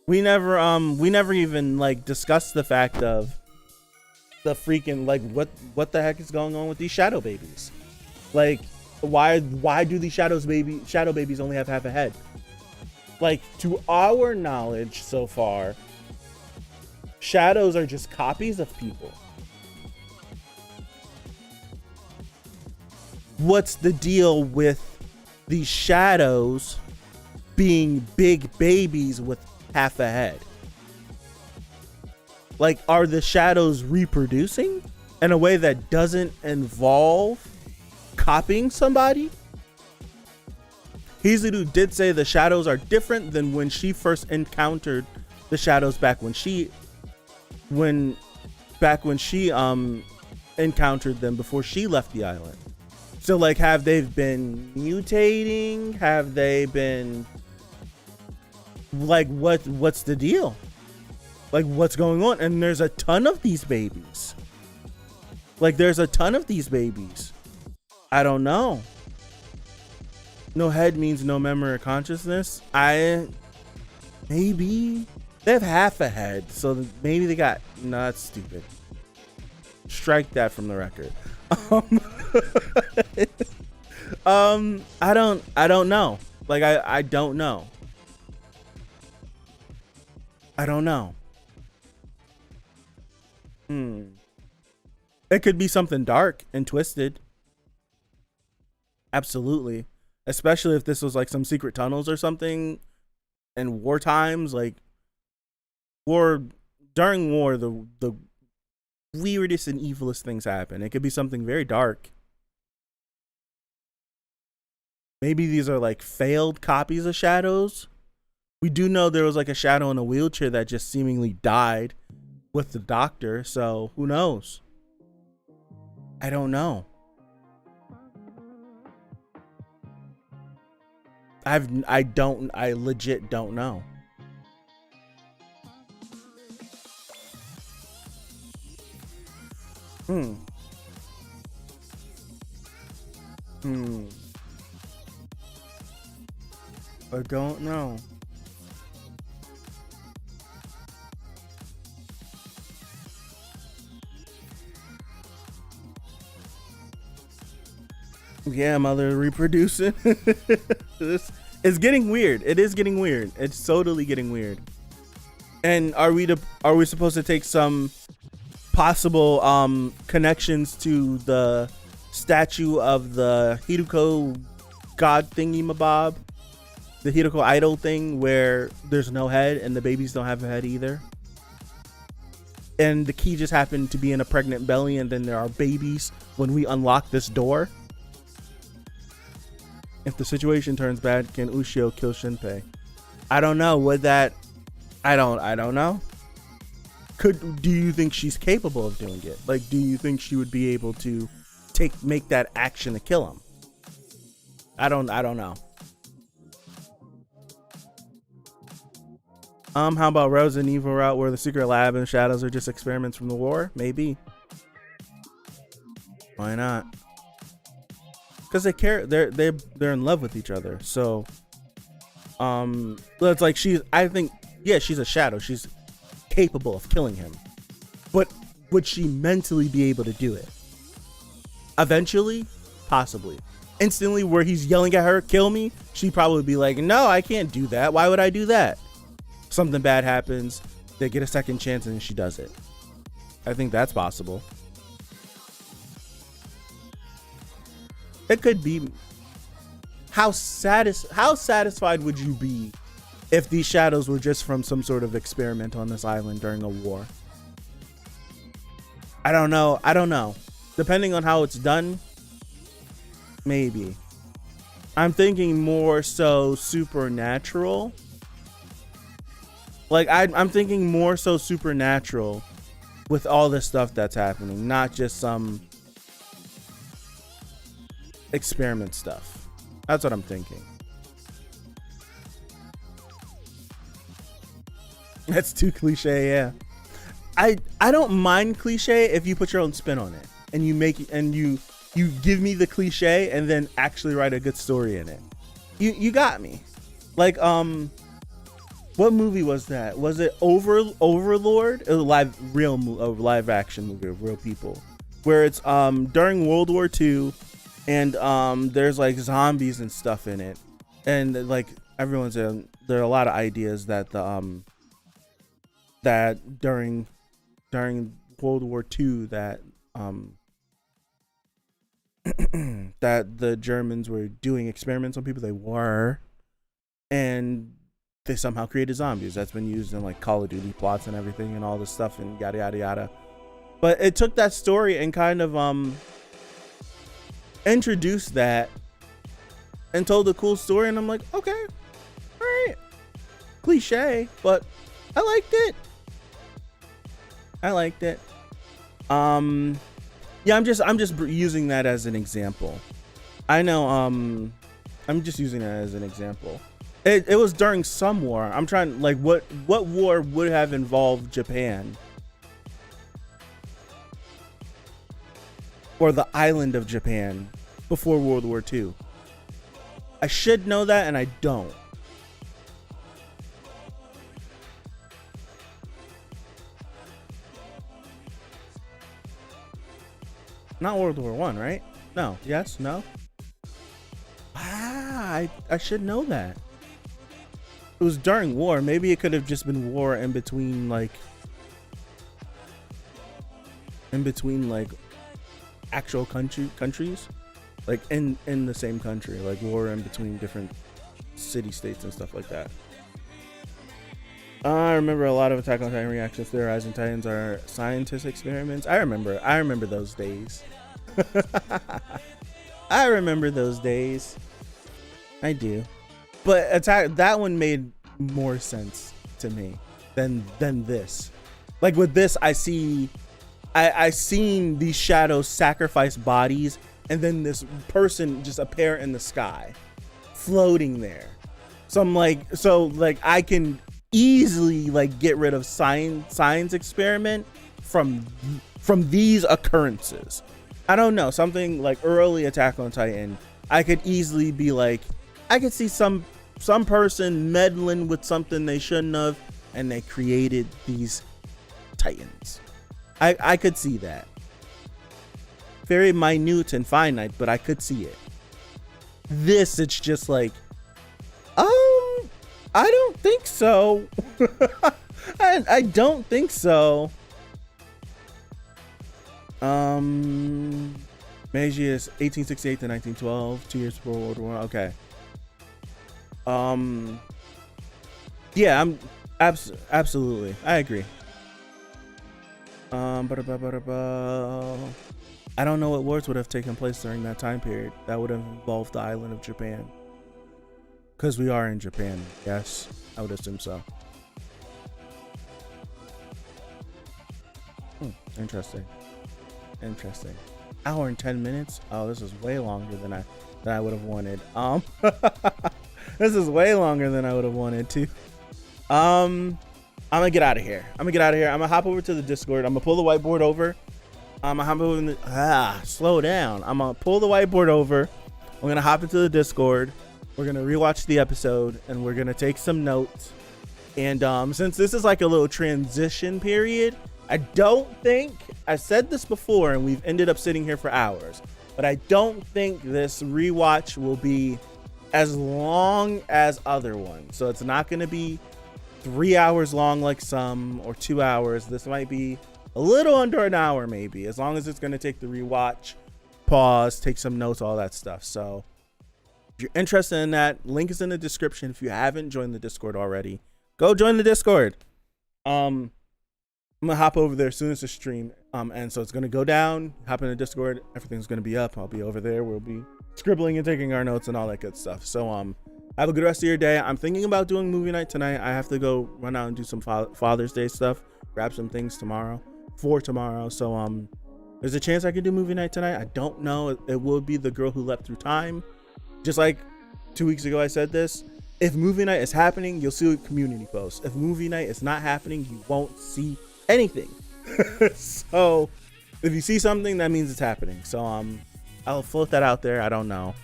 We never even like discussed the fact of the freaking like what the heck is going on with these shadow babies. Like why do these shadow babies only have half a head? Like, to our knowledge so far, shadows are just copies of people. What's the deal with these shadows being big babies with half a head? Like, are the shadows reproducing in a way that doesn't involve copying somebody? Hizuru did say the shadows are different than when she first encountered the shadows back when she encountered them before she left the island. So like, have they been mutating? Have they been like, what's the deal? Like, what's going on? And there's a ton of these babies. I don't know. No head means no memory or consciousness. Maybe they have half a head, so maybe they got. No, that's stupid. Strike that from the record. I don't know. Like, I don't know. It could be something dark and twisted. Absolutely. Especially if this was like some secret tunnels or something in war times, like during war, the weirdest and evilest things happen. It could be something very dark. Maybe these are like failed copies of shadows. We do know there was like a shadow in a wheelchair that just seemingly died with the doctor, so who knows? I don't know. I legit don't know. I don't know. Yeah, mother reproducing. This is getting weird. It is getting weird. It's totally getting weird. And are we supposed to take some possible connections to the statue of the Hideko god thingy mabob, the Hideko idol thing, where there's no head and the babies don't have a head either, and the key just happened to be in a pregnant belly, and then there are babies when we unlock this door? If the situation turns bad, can Ushio kill Shinpei? I don't know. Would that? I don't know. Do you think she's capable of doing it? Like, do you think she would be able to make that action to kill him? I don't know. How about Resident Evil route where the secret lab and shadows are just experiments from the war? Maybe. Why not? Because they care. They're in love with each other. So, it's like I think, yeah, she's a shadow. She's capable of killing him, but would she mentally be able to do it? Eventually, possibly. Instantly, where he's yelling at her, "Kill me," she'd probably be like, "No, I can't do that. Why would I do that?" Something bad happens, they get a second chance, and she does it. I think that's possible. It could be. How satisfied would you be if these shadows were just from some sort of experiment on this island during a war? I don't know. Depending on how it's done, maybe. I'm thinking more so supernatural. Like, I'm thinking more so supernatural with all this stuff that's happening, not just some experiment stuff. That's what I'm thinking. That's too cliche, yeah. I don't mind cliche if you put your own spin on it and you make it, and you give me the cliche and then actually write a good story in it. You got me. Like what movie was that? Was it Overlord? It was a live action movie of real people, where it's during World War II, and there's like zombies and stuff in it, and like everyone's there are a lot of ideas that the that during World War II that that the Germans were doing experiments on people. They were, and they somehow created zombies. That's been used in like Call of Duty plots and everything and all this stuff and yada yada yada. But it took that story and kind of introduced that and told a cool story, and I'm like, okay, all right, cliche, but I liked it. Yeah, I'm just using that as an example. I know I'm just using that as an example. It was during some war. I'm trying, like, what war would have involved Japan or the island of Japan before World War II? I should know that, and I don't. Not World War One, right? No. Yes. No. I should know that. It was during war. Maybe it could have just been war in between like actual countries, like in the same country, like war in between different city states and stuff like that. I remember a lot of Attack on Titan reactions. The Rising Titans are scientist experiments. I remember those days. I remember those days. I do. But that one made more sense to me than this. Like with this, I seen these shadows sacrifice bodies, and then this person just appear in the sky, floating there. So I'm like, I can easily like get rid of science experiment from these occurrences. I don't know, something like early Attack on Titan, I could easily be like, I could see some person meddling with something they shouldn't have, and they created these titans. I could see that. Very minute and finite, but I could see it. This, it's just like, I don't think so. I don't think so. Meiji is 1868 to 1912, 2 years before World War I. Okay. Yeah, I'm absolutely. I agree. I don't know what wars would have taken place during that time period that would have involved the island of Japan. Because we are in Japan. Yes, I would assume so. Interesting. Hour and 10 minutes. Oh, this is way longer than I would have wanted. This is way longer than I would have wanted to. I'm gonna get out of here. I'm gonna hop over to the Discord. I'm gonna pull the whiteboard over. I'm gonna hop over in the slow down. I'm gonna pull the whiteboard over. I'm gonna hop into the Discord. We're gonna rewatch the episode and we're gonna take some notes. And since this is like a little transition period, I don't think, I said this before and we've ended up sitting here for hours, but I don't think this rewatch will be as long as other ones. So it's not going to be 3 hours long like some, or 2 hours. This might be a little under an hour maybe, as long as it's going to take the rewatch, pause, take some notes, all that stuff. So if you're interested in that, link is in the description. If you haven't joined the Discord already, go join the Discord. I'm gonna hop over there as soon as the stream, and so it's gonna go down. Hop in the Discord, everything's gonna be up. I'll be over there. We'll be scribbling and taking our notes and all that good stuff. So have a good rest of your day. I'm thinking about doing movie night tonight. I have to go run out and do some Father's Day stuff, grab some things for tomorrow. So There's a chance I could do movie night tonight. I don't know. It will be The Girl Who Leapt Through Time. Just like 2 weeks ago I said this. If movie night is happening, you'll see a community post. If movie night is not happening, you won't see anything. So if you see something, that means it's happening. So I'll float that out there. I don't know.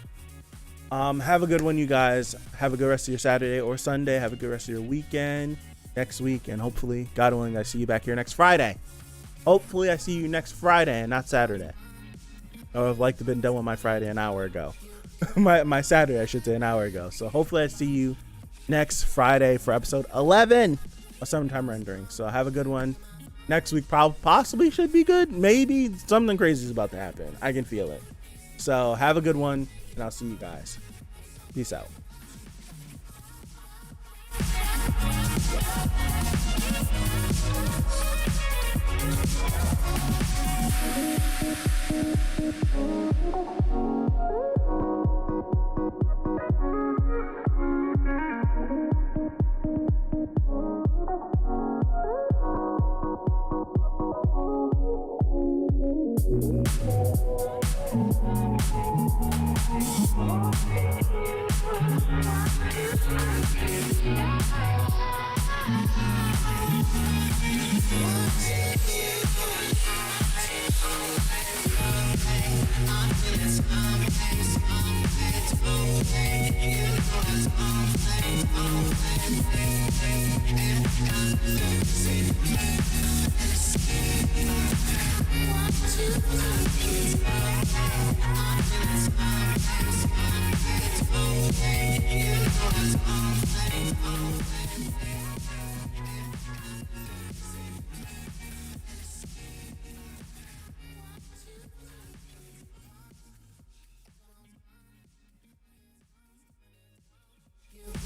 Have a good one, you guys. Have a good rest of your Saturday or Sunday. Have a good rest of your weekend next week. And hopefully, God willing, I see you back here next Friday. Hopefully, I see you next Friday and not Saturday. I would have liked to have been done with my Friday an hour ago. my Saturday, I should say, an hour ago. So hopefully, I see you next Friday for episode 11 of Summertime Rendering. So have a good one. Next week possibly should be good. Maybe something crazy is about to happen. I can feel it. So have a good one, and I'll see you guys. Peace out.